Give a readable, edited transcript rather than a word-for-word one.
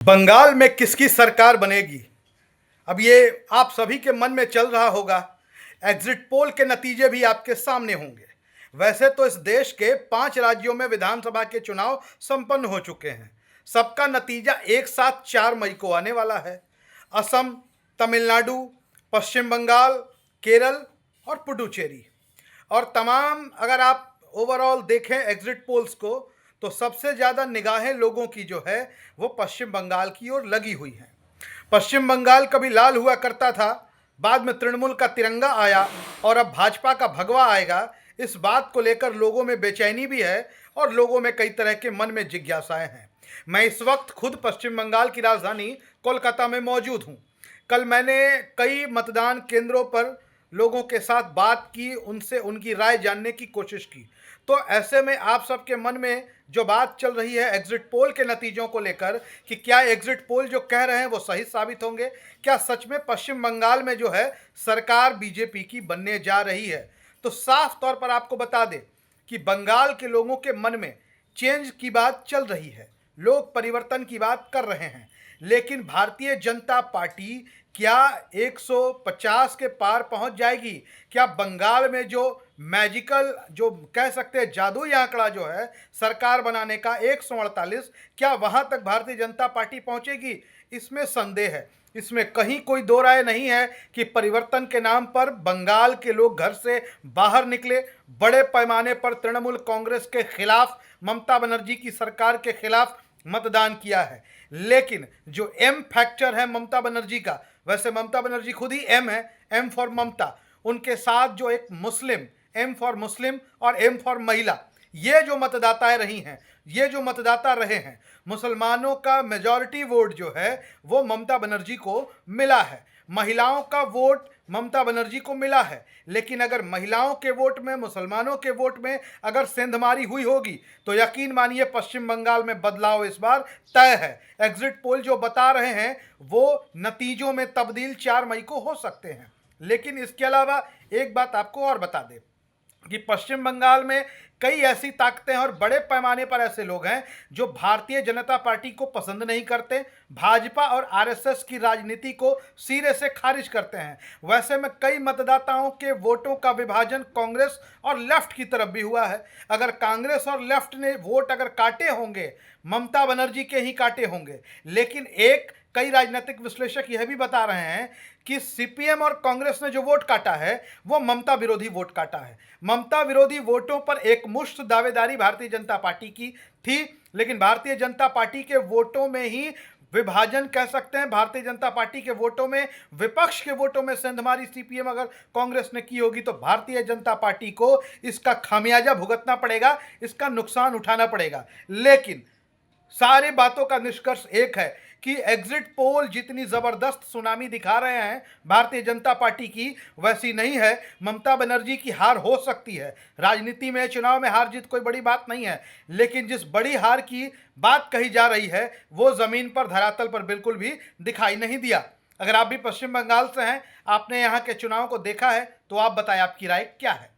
बंगाल में किसकी सरकार बनेगी? अब ये आप सभी के मन में चल रहा होगा। एग्जिट पोल के नतीजे भी आपके सामने होंगे। वैसे तो इस देश के 5 राज्यों में विधानसभा के चुनाव संपन्न हो चुके हैं। सबका नतीजा एक साथ 4 मई को आने वाला है। असम, तमिलनाडु, पश्चिम बंगाल, केरल और पुडुचेरी। और तमाम अगर आप ओवरऑल देखें एग्जिट पोल्स को, तो सबसे ज़्यादा निगाहें लोगों की जो है वो पश्चिम बंगाल की ओर लगी हुई हैं। पश्चिम बंगाल कभी लाल हुआ करता था, बाद में तृणमूल का तिरंगा आया और अब भाजपा का भगवा आएगा। इस बात को लेकर लोगों में बेचैनी भी है और लोगों में कई तरह के मन में जिज्ञासाएं हैं। मैं इस वक्त खुद पश्चिम बंगाल की राजधानी कोलकाता में मौजूद हूँ। कल मैंने कई मतदान केंद्रों पर लोगों के साथ बात की, उनसे उनकी राय जानने की कोशिश की। तो ऐसे में आप सबके मन में जो बात चल रही है एग्जिट पोल के नतीजों को लेकर कि क्या एग्जिट पोल जो कह रहे हैं वो सही साबित होंगे, क्या सच में पश्चिम बंगाल में जो है सरकार बीजेपी की बनने जा रही है। तो साफ तौर पर आपको बता दें कि बंगाल के लोगों के मन में चेंज की बात चल रही है, लोग परिवर्तन की बात कर रहे हैं। लेकिन भारतीय जनता पार्टी क्या 150 के पार पहुंच जाएगी? क्या बंगाल में जो मैजिकल, जो कह सकते हैं जादुई आंकड़ा जो है सरकार बनाने का 148, क्या वहां तक भारतीय जनता पार्टी पहुंचेगी? इसमें संदेह है। इसमें कहीं कोई दो राय नहीं है कि परिवर्तन के नाम पर बंगाल के लोग घर से बाहर निकले, बड़े पैमाने पर तृणमूल कांग्रेस के खिलाफ, ममता बनर्जी की सरकार के खिलाफ मतदान किया है। लेकिन जो एम फैक्टर है ममता बनर्जी का, वैसे ममता बनर्जी खुद ही एम है, एम फॉर ममता, उनके साथ जो एक मुस्लिम, एम फॉर मुस्लिम और एम फॉर महिला, ये जो मतदाताएं रही हैं, ये जो मतदाता रहे हैं, मुसलमानों का मेजॉरिटी वोट जो है वो ममता बनर्जी को मिला है, महिलाओं का वोट ममता बनर्जी को मिला है। लेकिन अगर महिलाओं के वोट में, मुसलमानों के वोट में अगर सेंधमारी हुई होगी तो यकीन मानिए पश्चिम बंगाल में बदलाव इस बार तय है। एग्जिट पोल जो बता रहे हैं वो नतीजों में तब्दील 4 मई को हो सकते हैं। लेकिन इसके अलावा एक बात आपको और बता दें कि पश्चिम बंगाल में कई ऐसी ताकतें और बड़े पैमाने पर ऐसे लोग हैं जो भारतीय जनता पार्टी को पसंद नहीं करते, भाजपा और आरएसएस की राजनीति को सिरे से खारिज करते हैं। वैसे में कई मतदाताओं के वोटों का विभाजन कांग्रेस और लेफ्ट की तरफ भी हुआ है। अगर कांग्रेस और लेफ्ट ने वोट अगर काटे होंगे, ममता बनर्जी के ही काटे होंगे। लेकिन कई राजनीतिक विश्लेषक यह भी बता रहे हैं कि सीपीएम और कांग्रेस ने जो वोट काटा है वो ममता विरोधी वोट काटा है। ममता विरोधी वोटों पर एक मुश्त दावेदारी भारतीय जनता पार्टी की थी, लेकिन भारतीय जनता पार्टी के वोटों में ही विभाजन कह सकते हैं। भारतीय जनता पार्टी के वोटों में, विपक्ष के वोटों में सेंधमारी सीपीएम अगर कांग्रेस ने की होगी तो भारतीय जनता पार्टी को इसका खामियाजा भुगतना पड़ेगा, इसका नुकसान उठाना पड़ेगा। लेकिन सारी बातों का निष्कर्ष एक है कि एग्जिट पोल जितनी जबरदस्त सुनामी दिखा रहे हैं भारतीय जनता पार्टी की, वैसी नहीं है। ममता बनर्जी की हार हो सकती है, राजनीति में, चुनाव में हार जीत कोई बड़ी बात नहीं है। लेकिन जिस बड़ी हार की बात कही जा रही है वो जमीन पर, धरातल पर बिल्कुल भी दिखाई नहीं दिया। अगर आप भी पश्चिम बंगाल से हैं, आपने यहाँ के चुनाव को देखा है, तो आप बताएं आपकी राय क्या है।